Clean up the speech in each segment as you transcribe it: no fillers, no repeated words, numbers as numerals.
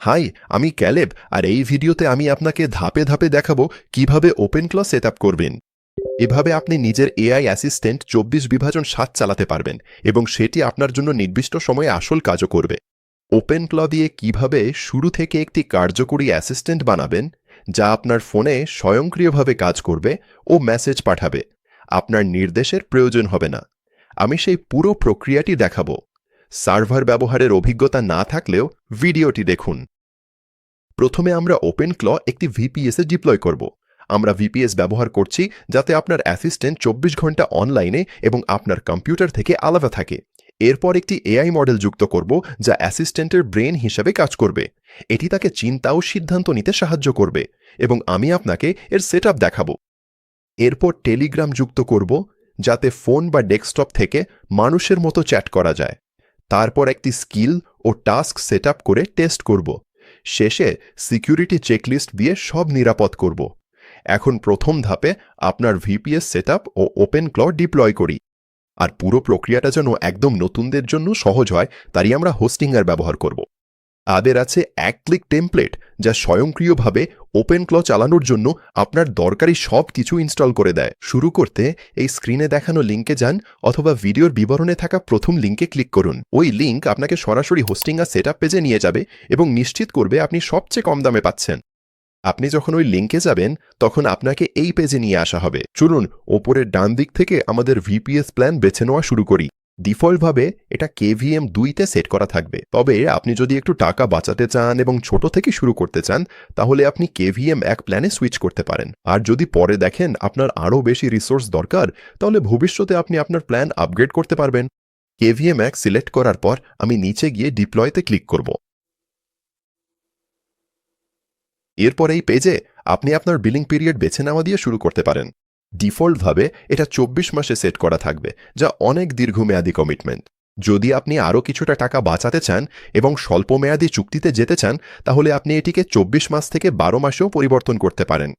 High, আমি Caleb, আর এই ভিডিওতে আমি আপনাকে ধাপে ধাপে দেখাবো কিভাবে ওপেনক্ল সেট আপ করবেন। এভাবে আপনি নিজের এআই অ্যাসিস্ট্যান্ট 24/7 চালাতে পারবেন এবং সেটি আপনার জন্য নির্দিষ্ট সময়ে আসল কাজও করবে। ওপেনক্ল দিয়ে কিভাবে শুরু থেকে একটি কার্যকরী অ্যাসিস্ট্যান্ট বানাবেন, যা আপনার ফোনে স্বয়ংক্রিয়ভাবে কাজ করবে ও মেসেজ পাঠাবে, আপনার নির্দেশের প্রয়োজন হবে না। আমি সেই পুরো প্রক্রিয়াটি দেখাবো। সার্ভার ব্যবহারের অভিজ্ঞতা না থাকলেও ভিডিওটি দেখুন। প্রথমে আমরা ওপেনক্ল একটি ভিপিএসে ডিপ্লয় করব। আমরা ভিপিএস ব্যবহার করছি যাতে আপনার অ্যাসিস্ট্যান্ট 24 ঘন্টা অনলাইনে এবং আপনার কম্পিউটার থেকে আলাদা থাকে। এরপর একটি এআই মডেল যুক্ত করব যা অ্যাসিস্ট্যান্টের ব্রেন হিসেবে কাজ করবে। এটি তাকে চিন্তা ও সিদ্ধান্ত নিতে সাহায্য করবে এবং আমি আপনাকে এর সেটআপ দেখাবো। এরপর টেলিগ্রাম যুক্ত করব যাতে ফোন বা ডেস্কটপ থেকে মানুষের মতো চ্যাট করা যায়। তারপর একটি স্কিল ও টাস্ক সেটআপ করে টেস্ট করব। শেষে সিকিউরিটি চেকলিস্ট দিয়ে সব নিরাপদ করব। এখন প্রথম ধাপে আপনার ভিপিএস সেটআপ ও ওপেনক্ল ডিপ্লয় করি। আর পুরো প্রক্রিয়াটা যেন একদম নতুনদের জন্য সহজ হয়, তারই আমরা হোস্টিংয়ের ব্যবহার করব। আমাদের আছে এক ক্লিক টেমপ্লেট, যা স্বয়ংক্রিয়ভাবে ওপেনক্ল চালানোর জন্য আপনার দরকারি সব কিছু ইনস্টল করে দেয়। শুরু করতে এই স্ক্রিনে দেখানো লিঙ্কে যান অথবা ভিডিওর বিবরণে থাকা প্রথম লিঙ্কে ক্লিক করুন। ওই লিঙ্ক আপনাকে সরাসরি হোস্টিং আর সেটআপ পেজে নিয়ে যাবে এবং নিশ্চিত করবে আপনি সবচেয়ে কম দামে পাচ্ছেন। আপনি যখন ওই লিঙ্কে যাবেন তখন আপনাকে এই পেজে নিয়ে আসা হবে। চলুন ওপরের ডান দিক থেকে আমাদের ভিপিএস প্ল্যান বেছে নেওয়া শুরু করি। ডিফল্টভাবে এটা KVM 2-তে সেট করা থাকবে, তবে আপনি যদি একটু টাকা বাঁচাতে চান এবং ছোট থেকে শুরু করতে চান তাহলে আপনি KVM 1 প্ল্যানে সুইচ করতে পারেন। আর যদি পরে দেখেন আপনার আরও বেশি রিসোর্স দরকার, তাহলে ভবিষ্যতে আপনি আপনার প্ল্যান আপগ্রেড করতে পারবেন। KVM 1 সিলেক্ট করার পর আমি নিচে গিয়ে ডিপ্লয়তে ক্লিক করব। এরপর এই পেজে আপনি আপনার বিলিং পিরিয়ড বেছে নেওয়া দিয়ে শুরু করতে পারেন। ডিফল্টভাবে এটা 24 মাসে সেট করা থাকবে, যা অনেক দীর্ঘমেয়াদী কমিটমেন্ট। যদি আপনি আরও কিছুটা টাকা বাঁচাতে চান এবং স্বল্পমেয়াদী চুক্তিতে যেতে চান তাহলে আপনি এটিকে 24 মাস থেকে 12 মাসেও পরিবর্তন করতে পারেন।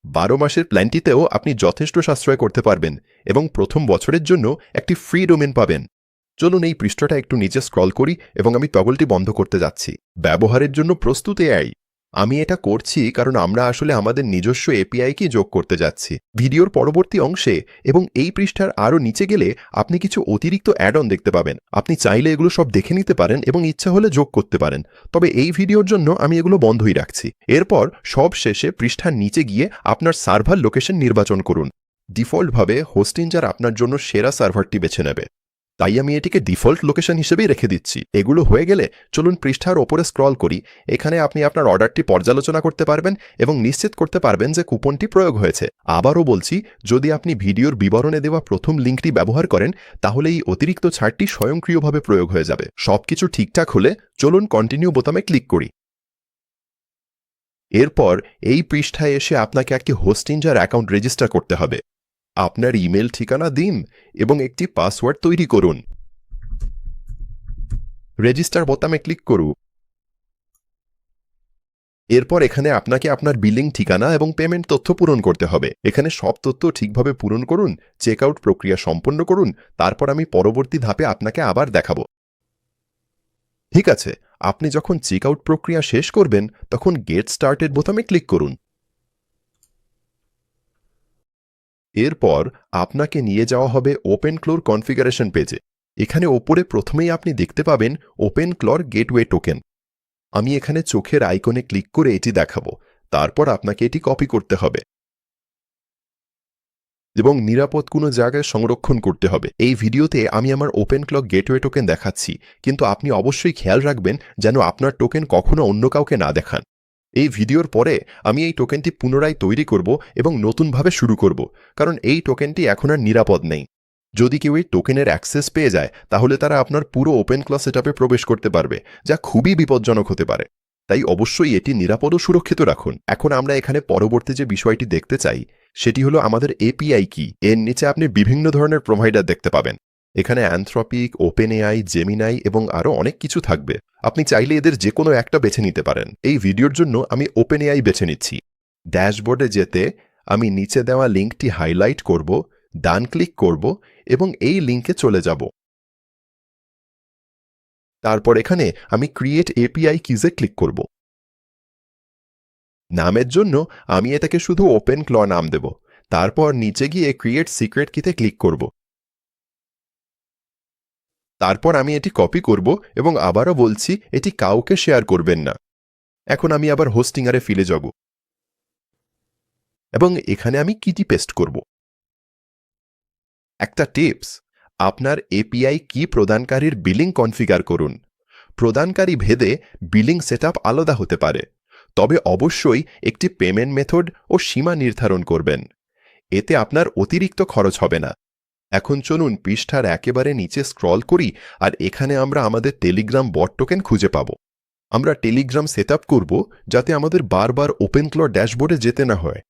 12 মাসের প্ল্যানটিতেও আপনি যথেষ্ট সাশ্রয় করতে পারবেন এবং প্রথম বছরের জন্য একটি ফ্রি ডোমেন পাবেন। চলুন এই পৃষ্ঠাটা একটু নিচে স্ক্রল করি এবং আমি টগলটি বন্ধ করতে যাচ্ছি। ব্যবহারের জন্য প্রস্তুত এআই। আমি এটা করছি কারণ আমরা আসলে আমাদের নিজস্ব এপিআই কি যোগ করতে যাচ্ছি। ভিডিওর পরবর্তী অংশে এবং এই পৃষ্ঠার আরও নিচে গেলে আপনি কিছু অতিরিক্ত অ্যাড অন দেখতে পাবেন। আপনি চাইলে এগুলো সব দেখে নিতে পারেন এবং ইচ্ছা হলে যোগ করতে পারেন, তবে এই ভিডিওর জন্য আমি এগুলো বন্ধই রাখছি। এরপর সব শেষে পৃষ্ঠার নিচে গিয়ে আপনার সার্ভার লোকেশন নির্বাচন করুন। ডিফল্টভাবে হোস্টিঞ্জার আপনার জন্য সেরা সার্ভারটি বেছে নেবে, তাই আমি এটিকে ডিফল্ট লোকেশন হিসেবেই রেখে দিচ্ছি। এগুলো হয়ে গেলে চলুন পৃষ্ঠার ওপরে স্ক্রল করি। এখানে আপনি আপনার অর্ডারটি পর্যালোচনা করতে পারবেন এবং নিশ্চিত করতে পারবেন যে কুপনটি প্রয়োগ হয়েছে। আবারও বলছি, যদি আপনি ভিডিওর বিবরণে দেওয়া প্রথম লিঙ্কটি ব্যবহার করেন তাহলে এই অতিরিক্ত ছাড়টি স্বয়ংক্রিয়ভাবে প্রয়োগ হয়ে যাবে। সবকিছু ঠিকঠাক হলে চলুন কন্টিনিউ বোতামে ক্লিক করি। এরপর এই পৃষ্ঠায় এসে আপনাকে একটি হোস্টিঞ্জার অ্যাকাউন্ট রেজিস্টার করতে হবে। আপনার ইমেল ঠিকানা দিন এবং একটি পাসওয়ার্ড তৈরি করুন। রেজিস্টার বোতামে ক্লিক করুন। এরপর এখানে আপনাকে আপনার বিলিং ঠিকানা এবং পেমেন্ট তথ্য পূরণ করতে হবে। এখানে সব তথ্য ঠিকভাবে পূরণ করুন, চেকআউট প্রক্রিয়া সম্পন্ন করুন, তারপর আমি পরবর্তী ধাপে আপনাকে আবার দেখাবো। ঠিক আছে, আপনি যখন চেকআউট প্রক্রিয়া শেষ করবেন তখন গেট স্টার্টেড বোতামে ক্লিক করুন। এরপর আপনাকে নিয়ে যাওয়া হবে ওপেনক্লোর কনফিগারেশন পেজে। এখানে ওপরে প্রথমেই আপনি দেখতে পাবেন ওপেনক্লোর গেটওয়ে টোকেন। আমি এখানে চোখের আইকনে ক্লিক করে এটি দেখাবো। তারপর আপনাকে এটি কপি করতে হবে এবং নিরাপদ কোনো জায়গায় সংরক্ষণ করতে হবে। এই ভিডিওতে আমি আমার ওপেনক্লো গেটওয়ে টোকেন দেখাচ্ছি, কিন্তু আপনি অবশ্যই খেয়াল রাখবেন যেন আপনার টোকেন কখনো অন্য কাউকে না দেখান। এই ভিডিওর পরে আমি এই টোকেনটি পুনরায় তৈরি করব এবং নতুনভাবে শুরু করব, কারণ এই টোকেনটি এখন আর নিরাপদ নেই। যদি কেউ এই টোকেনের অ্যাক্সেস পেয়ে যায় তাহলে তারা আপনার পুরো ওপেনক্লো সেটআপে প্রবেশ করতে পারবে, যা খুবই বিপজ্জনক হতে পারে। তাই অবশ্যই এটি নিরাপদ ও সুরক্ষিত রাখুন। এখন আমরা এখানে পরবর্তী যে বিষয়টি দেখতে চাই সেটি হলো আমাদের এপিআই কি। এর নিচে আপনি বিভিন্ন ধরনের প্রোভাইডার দেখতে পাবেন। এখানে অ্যানথ্রপিক, ওপেনএআই, জেমিনাই এবং আরও অনেক কিছু থাকবে। আপনি চাইলে এদের যে কোনো একটা বেছে নিতে পারেন। এই ভিডিওর জন্য আমি ওপেনএআই বেছে নিচ্ছি। ড্যাশবোর্ডে যেতে আমি নিচে দেওয়া লিঙ্কটি হাইলাইট করব, ডান ক্লিক করব এবং এই লিঙ্কে চলে যাব। তারপর এখানে আমি ক্রিয়েট এপিআই কিজে ক্লিক করব। নামের জন্য আমি এটাকে শুধু ওপেন ক্ল নাম দেব। তারপর নিচে গিয়ে ক্রিয়েট সিক্রেট কিতে ক্লিক করব। তারপর আমি এটি কপি করব এবং আবারও বলছি এটি কাউকে শেয়ার করবেন না। এখন আমি আবার হোস্টিংয়ারে ফিরে যাব এবং এখানে আমি কিটি পেস্ট করব। একটা টিপস, আপনার এপিআই কি প্রদানকারীর বিলিং কনফিগার করুন। প্রদানকারী ভেদে বিলিং সেটআপ আলাদা হতে পারে, তবে অবশ্যই একটি পেমেন্ট মেথড ও সীমা নির্ধারণ করবেন। এতে আপনার অতিরিক্ত খরচ হবে না। এখন চলুন পৃষ্ঠার একেবারে নিচে স্ক্রল করি আর এখানে আমরা আমাদের টেলিগ্রাম বট টোকেন খুঁজে পাব। আমরা টেলিগ্রাম সেটআপ করব যাতে আমাদের বারবার ওপেনক্ল ড্যাশবোর্ডে যেতে না হয়।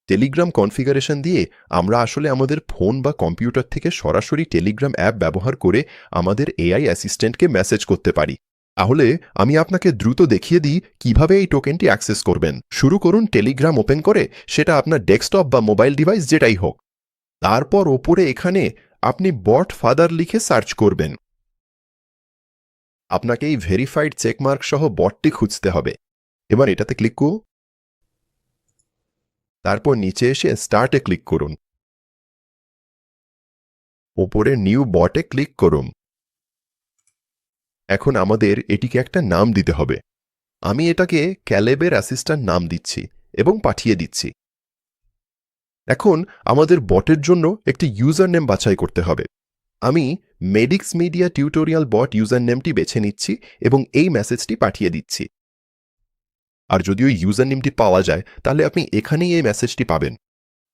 টেলিগ্রাম কনফিগারেশন দিয়ে আমরা আসলে আমাদের ফোন বা কম্পিউটার থেকে সরাসরি টেলিগ্রাম অ্যাপ ব্যবহার করে আমাদের এআই অ্যাসিস্ট্যান্টকে মেসেজ করতে পারি। তাহলে আমি আপনাকে দ্রুত দেখিয়ে দিই কিভাবে এই টোকেনটি অ্যাক্সেস করবেন। শুরু করুন টেলিগ্রাম ওপেন করে, সেটা আপনার ডেস্কটপ বা মোবাইল ডিভাইস যেটাই হোক। তারপর ওপরে এখানে আপনি বট ফাদার লিখে সার্চ করবেন। আপনাকে এই ভেরিফাইড চেকমার্ক সহ বটটি খুঁজতে হবে। এবার এটাতে ক্লিক করুন। তারপর নিচে এসে স্টার্টে ক্লিক করুন। ওপরে নিউ বটে ক্লিক করুন। এখন আমাদের এটিকে একটা নাম দিতে হবে। আমি এটাকে ক্যালেবের অ্যাসিস্ট্যান্ট নাম দিচ্ছি এবং পাঠিয়ে দিচ্ছি। এখন আমাদের বটের জন্য একটি ইউজার নেম বাছাই করতে হবে। আমি মেডিক্স মিডিয়া টিউটোরিয়াল বট ইউজার নেমটি বেছে নিচ্ছি এবং এই মেসেজটি পাঠিয়ে দিচ্ছি। আর যদি ওই ইউজার নেমটি পাওয়া যায় তাহলে আপনি এখানেই এই মেসেজটি পাবেন।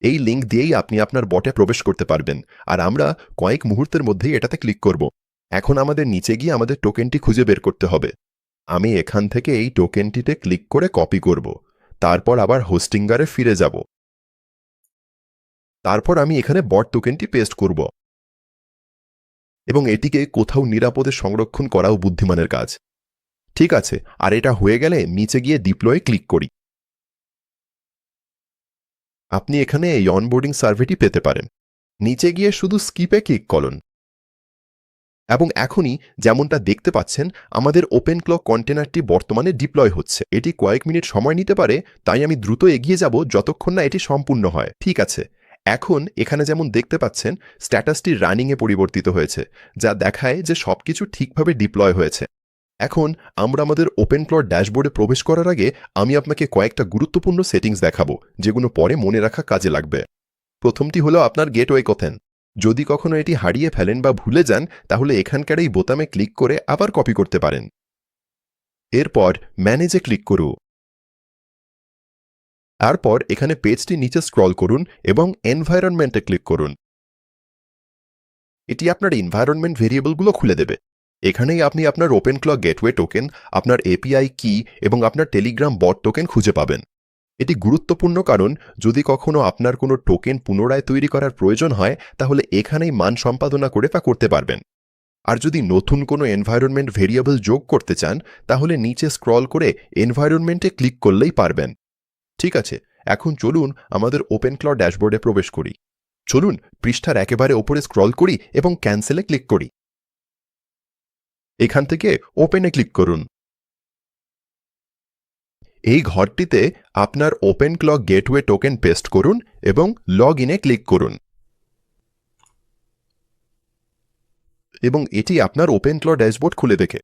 এই লিঙ্ক দিয়েই আপনি আপনার বটে প্রবেশ করতে পারবেন আর আমরা কয়েক মুহূর্তের মধ্যেই এটাতে ক্লিক করব। এখন আমাদের নিচে গিয়ে আমাদের টোকেনটি খুঁজে বের করতে হবে। আমি এখান থেকে এই টোকেনটিতে ক্লিক করে কপি করব। তারপর আবার হোস্টিংয়ারে ফিরে যাব। তারপর আমি এখানে বট টোকেনটি পেস্ট করব এবং এটিকে কোথাও নিরাপদে সংরক্ষণ করাও বুদ্ধিমানের কাজ। ঠিক আছে, আর এটা হয়ে গেলে নিচে গিয়ে ডিপ্লয়ে ক্লিক করি। আপনি এখানে এই অনবোর্ডিং সার্ভেটি পেতে পারেন। নিচে গিয়ে শুধু স্কিপে ক্লিক করুন এবং এখনই যেমনটা দেখতে পাচ্ছেন আমাদের ওপেন ক্ল কন্টেনারটি বর্তমানে ডিপ্লয় হচ্ছে। এটি কয়েক মিনিট সময় নিতে পারে, তাই আমি দ্রুত এগিয়ে যাব যতক্ষণ না এটি সম্পূর্ণ হয়। ঠিক আছে, এখন এখানে যেমন দেখতে পাচ্ছেন স্ট্যাটাসটি রানিংয়ে পরিবর্তিত হয়েছে, যা দেখায় যে সবকিছু ঠিকভাবে ডিপ্লয় হয়েছে। এখন আমরা আমাদের ওপেন ক্ল ড্যাশবোর্ডে প্রবেশ করার আগে আমি আপনাকে কয়েকটা গুরুত্বপূর্ণ সেটিংস দেখাবো যেগুলো পরে মনে রাখা কাজে লাগবে। প্রথমটি হলো আপনার গেটওয়ে কথন। যদি কখনো এটি হারিয়ে ফেলেন বা ভুলে যান তাহলে এখানকার এই বোতামে ক্লিক করে আবার কপি করতে পারেন। এরপর ম্যানেজে ক্লিক করুন। তারপর এখানে পেজটি নিচে স্ক্রল করুন এবং এনভায়রনমেন্টে ক্লিক করুন। এটি আপনার এনভায়রনমেন্ট ভেরিয়েবলগুলো খুলে দেবে। এখানেই আপনি আপনার ওপেন ক্ল গেটওয়ে টোকেন, আপনার এপিআই কি এবং আপনার টেলিগ্রাম বট টোকেন খুঁজে পাবেন। এটি গুরুত্বপূর্ণ কারণ যদি কখনো আপনার কোনো টোকেন পুনরায় তৈরি করার প্রয়োজন হয় তাহলে এখানেই মান সম্পাদনা করে তা করতে পারবেন। আর যদি নতুন কোনো এনভায়রনমেন্ট ভেরিয়েবল যোগ করতে চান তাহলে নিচে স্ক্রল করে এনভায়রনমেন্টে ক্লিক করলেই পারবেন। ঠিক আছে, এখন চলুন আমাদের ওপেন ক্ল ড্যাশবোর্ডে প্রবেশ করি। চলুন পৃষ্ঠার একেবারে ওপরে স্ক্রল করি এবং ক্যান্সেলে ক্লিক করি। এখান থেকে ওপেনে ক্লিক করুন। এই ঘরটিতে আপনার ওপেন ক্ল গেটওয়ে টোকেন পেস্ট করুন এবং লগ ইনে ক্লিক করুন এবং এটি আপনার ওপেন ক্ল ড্যাশবোর্ড খুলে দেখে।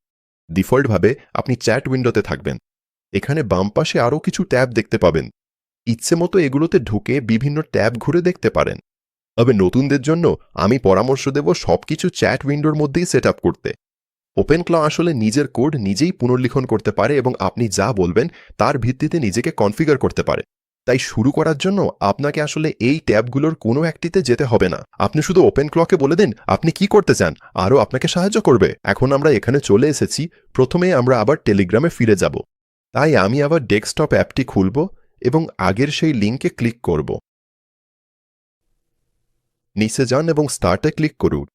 ডিফল্টভাবে আপনি চ্যাট উইন্ডোতে থাকবেন। এখানে বাম পাশে আরও কিছু ট্যাব দেখতে পাবেন। ইচ্ছে মতো এগুলোতে ঢুকে বিভিন্ন ট্যাব ঘুরে দেখতে পারেন। তবে নতুনদের জন্য আমি পরামর্শ দেব সবকিছু চ্যাট উইন্ডোর মধ্যেই সেট আপ করতে। ওপেন ক্ল আসলে নিজের কোড নিজেই পুনর্লিখন করতে পারে এবং আপনি যা বলবেন তার ভিত্তিতে নিজেকে কনফিগার করতে পারে। তাই শুরু করার জন্য আপনাকে আসলে এই ট্যাবগুলোর কোনো একটিতে যেতে হবে না। আপনি শুধু ওপেন ক্লকে বলে দিন আপনি কি করতে চান, আরও আপনাকে সাহায্য করবে। এখন আমরা এখানে চলে এসেছি। প্রথমে আমরা আবার টেলিগ্রামে ফিরে যাব। তাই আমি আবার ডেস্কটপ অ্যাপটি খুলব এবং আগের সেই লিঙ্কে ক্লিক করব। নিচে যান এবং স্টার্টে ক্লিক করুন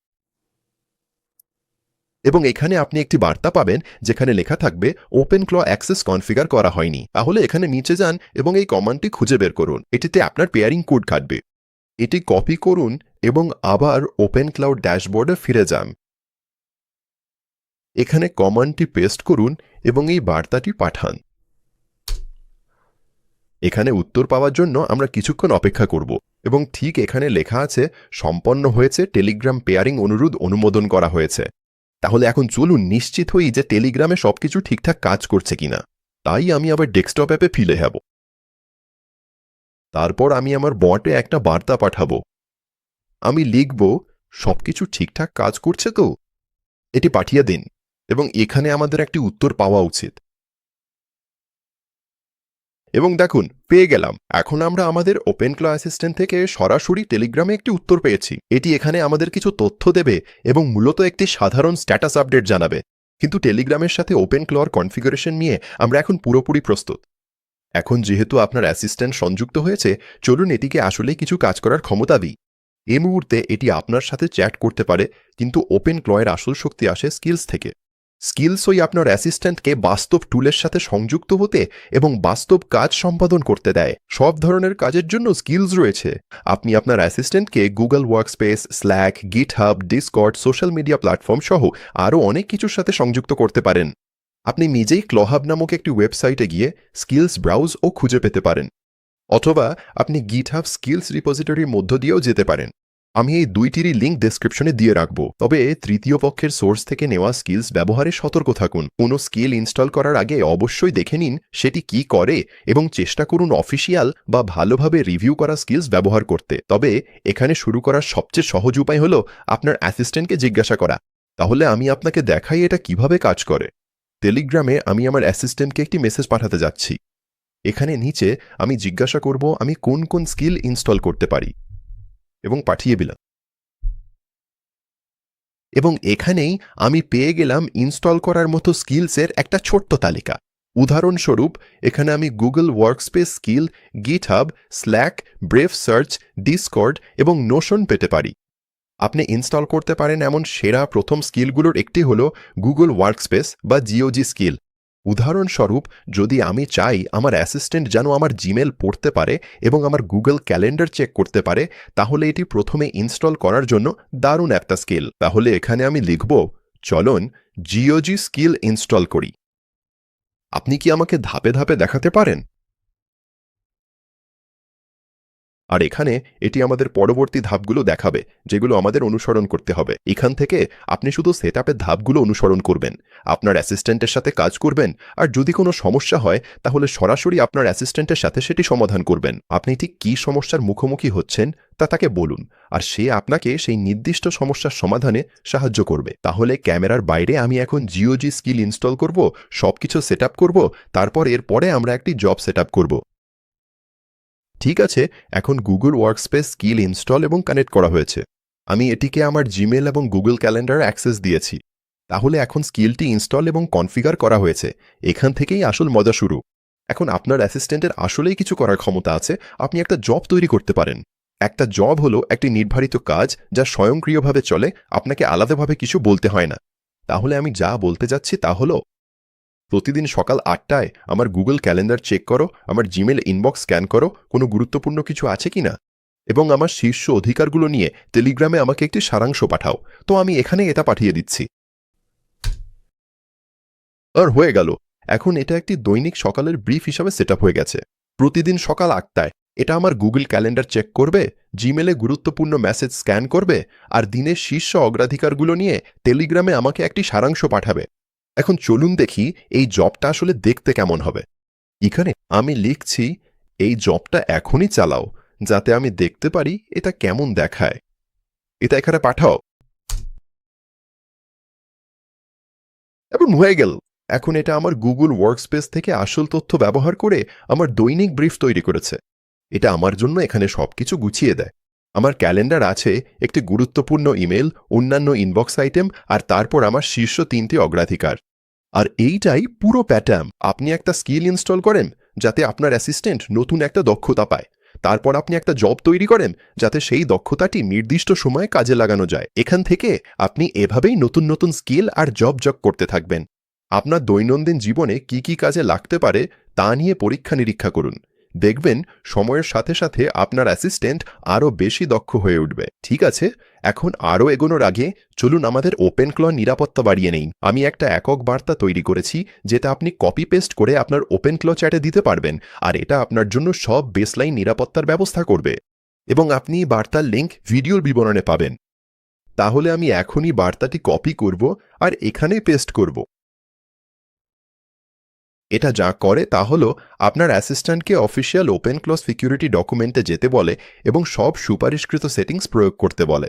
এবং এখানে আপনি একটি বার্তা পাবেন যেখানে লেখা থাকবে ওপেন ক্ল অ্যাক্সেস কনফিগার করা হয়নি। তাহলে এখানে নিচে যান এবং এই কমান্ডটি খুঁজে বের করুন। এটিতে আপনার পেয়ারিং কোড কাটবে। এটি কপি করুন এবং আবার ওপেন ক্লাউড ড্যাশবোর্ডে ফিরে যান এখানে কমান্ডটি পেস্ট করুন এবং এই বার্তাটি পাঠান। এখানে উত্তর পাওয়ার জন্য আমরা কিছুক্ষণ অপেক্ষা করব এবং ঠিক এখানে লেখা আছে সম্পন্ন হয়েছে, টেলিগ্রাম পেয়ারিং অনুরোধ অনুমোদন করা হয়েছে। তাহলে এখন চলুন নিশ্চিত হই যে টেলিগ্রামে সবকিছু ঠিকঠাক কাজ করছে কিনা। তাই আমি আবার ডেস্কটপ অ্যাপে ফিরে যাব। তারপর আমি আমার বটে একটা বার্তা পাঠাবো। আমি লিখব সবকিছু ঠিকঠাক কাজ করছে তো। এটি পাঠিয়ে দিন এবং এখানে আমাদের একটি উত্তর পাওয়া উচিত। এবং দেখুন, পেয়ে গেলাম। এখন আমরা আমাদের ওপেনক্ল অ্যাসিস্ট্যান্ট থেকে সরাসরি টেলিগ্রামে একটি উত্তর পেয়েছি। এটি এখানে আমাদের কিছু তথ্য দেবে এবং মূলত একটি সাধারণ স্ট্যাটাস আপডেট জানাবে। কিন্তু টেলিগ্রামের সাথে ওপেনক্লর কনফিগারেশন নিয়ে আমরা এখন পুরোপুরি প্রস্তুত। এখন যেহেতু আপনার অ্যাসিস্ট্যান্ট সংযুক্ত হয়েছে, চলুন এটিকে আসলেই কিছু কাজ করার ক্ষমতা দিই। এই মুহূর্তে এটি আপনার সাথে চ্যাট করতে পারে, কিন্তু ওপেনক্লয়ের আসল শক্তি আসে স্কিলস থেকে। স্কিলসই আপনার অ্যাসিস্ট্যান্টকে বাস্তব টুলের সাথে সংযুক্ত হতে এবং বাস্তব কাজ সম্পাদন করতে দেয়। সব ধরনের কাজের জন্য স্কিলস রয়েছে। আপনি আপনার অ্যাসিস্ট্যান্টকে Google Workspace, Slack, GitHub, Discord, social media platform সহ আরও অনেক কিছুর সাথে সংযুক্ত করতে পারেন। আপনি নিজেই ক্লহাব নামক একটি ওয়েবসাইটে গিয়ে স্কিলস ব্রাউজ ও খুঁজে পেতে পারেন, অথবা আপনি গিটহাব স্কিলস রিপোজিটরির মধ্য দিয়েও যেতে পারেন। আমি এই দুইটিরই লিঙ্ক ডেসক্রিপশনে দিয়ে রাখব। তবে তৃতীয় পক্ষের সোর্স থেকে নেওয়া স্কিলস ব্যবহারে সতর্ক থাকুন। কোনো স্কিল ইনস্টল করার আগে অবশ্যই দেখে নিন সেটি কি করে এবং চেষ্টা করুন অফিসিয়াল বা ভালোভাবে রিভিউ করা স্কিলস ব্যবহার করতে। তবে এখানে শুরু করার সবচেয়ে সহজ উপায় হলো আপনার অ্যাসিস্ট্যান্টকে জিজ্ঞাসা করা। তাহলে আমি আপনাকে দেখাই এটা কিভাবে কাজ করে। টেলিগ্রামে আমি আমার অ্যাসিস্ট্যান্টকে একটি মেসেজ পাঠাতে যাচ্ছি। এখানে নিচে আমি জিজ্ঞাসা করব আমি কোন কোন স্কিল ইনস্টল করতে পারি এবং পাঠিয়ে দিলাম। এবং এখানেই আমি পেয়ে গেলাম ইনস্টল করার মতো স্কিলসের একটা ছোট্ট তালিকা। উদাহরণস্বরূপ এখানে আমি Google workspace skill, GitHub, slack, brave search, Discord এবং নোশন পেতে পারি। আপনি ইনস্টল করতে পারেন এমন সেরা প্রথম স্কিলগুলোর একটি হল গুগল ওয়ার্কস্পেস বা জিওজি স্কিল। উদাহরণস্বরূপ যদি আমি চাই আমার অ্যাসিস্ট্যান্ট যেন আমার জিমেল পড়তে পারে এবং আমার গুগল ক্যালেন্ডার চেক করতে পারে, তাহলে এটি প্রথমে ইনস্টল করার জন্য দারুণ একটা স্কিল। তাহলে এখানে আমি লিখব চলুন জিওজি স্কিল ইনস্টল করি। আপনি কি আমাকে ধাপে ধাপে দেখাতে পারেন? আর এখানে এটি আমাদের পরবর্তী ধাপগুলো দেখাবে যেগুলো আমাদের অনুসরণ করতে হবে। এখান থেকে আপনি শুধু সেটআপের ধাপগুলো অনুসরণ করবেন, আপনার অ্যাসিস্ট্যান্টের সাথে কাজ করবেন, আর যদি কোনো সমস্যা হয় তাহলে সরাসরি আপনার অ্যাসিস্ট্যান্টের সাথে সেটি সমাধান করবেন। আপনি ঠিক কী সমস্যার মুখোমুখি হচ্ছেন তা তাকে বলুন, আর সে আপনাকে সেই নির্দিষ্ট সমস্যার সমাধানে সাহায্য করবে। তাহলে ক্যামেরার বাইরে আমি এখন জিওজি স্কিল ইনস্টল করব, সবকিছু সেটআপ করব, তারপর এরপরে আমরা একটি জব সেটআপ করব। ঠিক আছে, এখন গুগল ওয়ার্কস্পেস স্কিল ইনস্টল এবং কানেক্ট করা হয়েছে। আমি এটিকে আমার জিমেল এবং গুগল ক্যালেন্ডার অ্যাক্সেস দিয়েছি। তাহলে এখন স্কিলটি ইনস্টল এবং কনফিগার করা হয়েছে। এখান থেকেই আসল মজা শুরু। এখন আপনার অ্যাসিস্ট্যান্টের আসলেই কিছু করার ক্ষমতা আছে। আপনি একটা জব তৈরি করতে পারেন। একটা জব হলো একটি নির্ধারিত কাজ যা স্বয়ংক্রিয়ভাবে চলে, আপনাকে আলাদাভাবে কিছু বলতে হয় না। তাহলে আমি যা বলতে যাচ্ছি তা হলো, প্রতিদিন সকাল ৮টায় আমার গুগল ক্যালেন্ডার চেক করো, আমার জিমেল ইনবক্স স্ক্যান করো, কোনো গুরুত্বপূর্ণ কিছু আছে কিনা, এবং আমার শীর্ষ অধিকারগুলো নিয়ে টেলিগ্রামে আমাকে একটি সারাংশ পাঠাও। তো আমি এখানে এটা পাঠিয়ে দিচ্ছি। আর হয়ে গেল। এখন এটা একটি দৈনিক সকালের ব্রিফ হিসাবে সেটআপ হয়ে গেছে। প্রতিদিন সকাল ৮টায় এটা আমার গুগল ক্যালেন্ডার চেক করবে, জিমেলে গুরুত্বপূর্ণ মেসেজ স্ক্যান করবে, আর দিনের শীর্ষ অগ্রাধিকারগুলো নিয়ে টেলিগ্রামে আমাকে একটি সারাংশ পাঠাবে। এখন চলুন দেখি এই জবটা আসলে দেখতে কেমন হবে। এখানে আমি লিখছি এই জবটা এখনই চালাও, যাতে আমি দেখতে পারি এটা কেমন দেখায়। এটা এখানে পাঠাও। এবং হয়ে গেল। এখন এটা আমার গুগল ওয়ার্কস্পেস থেকে আসল তথ্য ব্যবহার করে আমার দৈনিক ব্রিফ তৈরি করেছে। এটা আমার জন্য এখানে সবকিছু গুছিয়ে দেয়। আমার ক্যালেন্ডার আছে, একটি গুরুত্বপূর্ণ ইমেল, অন্যান্য ইনবক্স আইটেম, আর তারপর আমার শীর্ষ ৩টি অগ্রাধিকার। আর এইটাই পুরো প্যাটার্ন। আপনি একটা স্কিল ইনস্টল করেন যাতে আপনার অ্যাসিস্ট্যান্ট নতুন একটা দক্ষতা পায়। তারপর আপনি একটা জব তৈরি করেন যাতে সেই দক্ষতাটি নির্দিষ্ট সময়ে কাজে লাগানো যায়। এখান থেকে আপনি এভাবেই নতুন নতুন স্কিল আর জব যোগ করতে থাকবেন। আপনার দৈনন্দিন জীবনে কি কি কাজে লাগতে পারে তা নিয়ে পরীক্ষা নিরীক্ষা করুন। দেখবেন সময়ের সাথে সাথে আপনার অ্যাসিস্ট্যান্ট আরও বেশি দক্ষ হয়ে উঠবে। ঠিক আছে, এখন আরও এগোনোর আগে চলুন আমাদের ওপেনক্ল নিরাপত্তা বাড়িয়ে নেই। আমি একটা একক বার্তা তৈরি করেছি যেটা আপনি কপি পেস্ট করে আপনার ওপেনক্ল চ্যাটে দিতে পারবেন, আর এটা আপনার জন্য সব বেসলাইন নিরাপত্তার ব্যবস্থা করবে। এবং আপনি বার্তার লিঙ্ক ভিডিওর বিবরণে পাবেন। তাহলে আমি এখনই বার্তাটি কপি করব আর এখানে পেস্ট করব। এটা যা করে তা হলো আপনার অ্যাসিস্ট্যান্টকে অফিসিয়াল ওপেনক্ল সিকিউরিটি ডকুমেন্টে যেতে বলে এবং সব সুপারিশকৃত সেটিংস প্রয়োগ করতে বলে।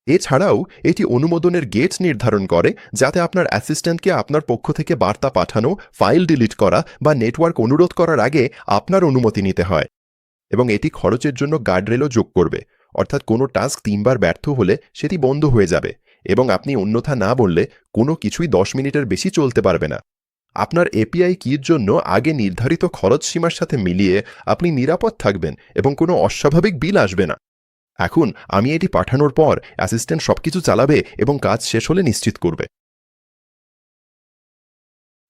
এছাড়াও এটি অনুমোদনের গেট নির্ধারণ করে যাতে আপনার অ্যাসিস্ট্যান্টকে আপনার পক্ষ থেকে বার্তা পাঠানো, ফাইল ডিলিট করা বা নেটওয়ার্ক অনুরোধ করার আগে আপনার অনুমতি নিতে হয়। এবং এটি খরচের জন্য গার্ডরেলও যোগ করবে, অর্থাৎ কোনো টাস্ক 3 বার ব্যর্থ হলে সেটি বন্ধ হয়ে যাবে এবং আপনি অন্যথা না বললে কোনো কিছুই 10 মিনিটের বেশি চলতে পারবে না। আপনার এপিআই কির জন্য আগে নির্ধারিত খরচ সীমার সাথে মিলিয়ে আপনি নিরাপদ থাকবেন এবং কোনো অস্বাভাবিক বিল আসবে না। এখন আমি এটি পাঠানোর পর অ্যাসিস্ট্যান্ট সবকিছু চালাবে এবং কাজ শেষ হলে নিশ্চিত করবে।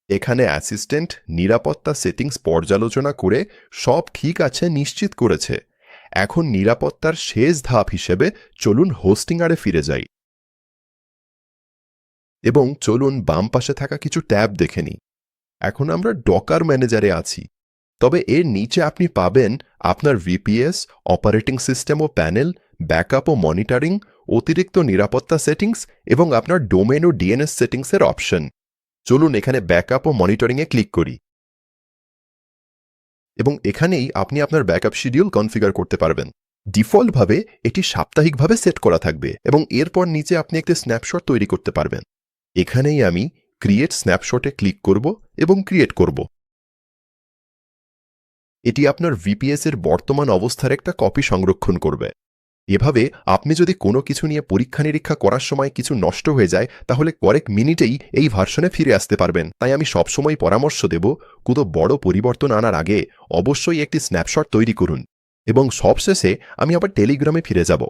এখানে অ্যাসিস্ট্যান্ট নিরাপত্তা সেটিংস পর্যালোচনা করে সব ঠিক আছে নিশ্চিত করেছে। এখন নিরাপত্তার শেষ ধাপ হিসেবে চলুন হোস্টিংয়ারে ফিরে যাই এবং চলুন বাম পাশে থাকা কিছু ট্যাব দেখে নিই। এখন আমরা ডকার ম্যানেজারে আছি, তবে এর নিচে আপনি পাবেন আপনার ভিপিএস, অপারেটিং সিস্টেম ও প্যানেল, ব্যাকআপ ও মনিটরিং, অতিরিক্ত নিরাপত্তা সেটিংস এবং আপনার ডোমেন ও ডিএনএস সেটিংসের অপশন। চলুন এখানে ব্যাকআপ ও মনিটরিংয়ে ক্লিক করি এবং এখানেই আপনি আপনার ব্যাকআপ শিডিউল কনফিগার করতে পারবেন। ডিফল্টভাবে এটি সাপ্তাহিকভাবে সেট করা থাকবে এবং এরপর নিচে আপনি একটি স্ন্যাপশট তৈরি করতে পারবেন। এখানেই আমি ক্রিয়েট স্ন্যাপশটে ক্লিক করব এবং ক্রিয়েট করব। এটি আপনার ভিপিএস এর বর্তমান অবস্থার একটা কপি সংরক্ষণ করবে। এভাবে আপনি যদি কোনো কিছু নিয়ে পরীক্ষা নিরীক্ষা করার সময় কিছু নষ্ট হয়ে যায় তাহলে কয়েক মিনিটেই এই ভার্সনে ফিরে আসতে পারবেন। তাই আমি সবসময় পরামর্শ দেব, কোনো বড় পরিবর্তন আনার আগে অবশ্যই একটি স্ন্যাপশট তৈরি করুন। এবং সবশেষে আমি আবার টেলিগ্রামে ফিরে যাব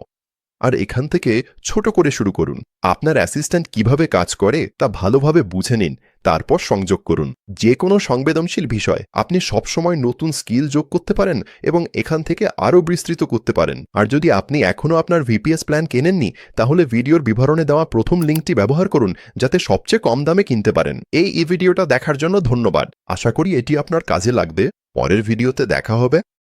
আর এখান থেকে ছোট করে শুরু করুন। আপনার অ্যাসিস্ট্যান্ট কিভাবে কাজ করে তা ভালোভাবে বুঝে নিন, তারপর সংযোগ করুন। যে কোনো সংবেদনশীল বিষয় আপনি সবসময় নতুন স্কিল যোগ করতে পারেন এবং এখান থেকে আরও বিস্তৃত করতে পারেন। আর যদি আপনি এখনও আপনার ভিপিএস প্ল্যান কেনেননি তাহলে ভিডিওর বিবরণে দেওয়া প্রথম লিঙ্কটি ব্যবহার করুন যাতে সবচেয়ে কম দামে কিনতে পারেন। এই ভিডিওটা দেখার জন্য ধন্যবাদ। আশা করি এটি আপনার কাজে লাগবে। পরের ভিডিওতে দেখা হবে।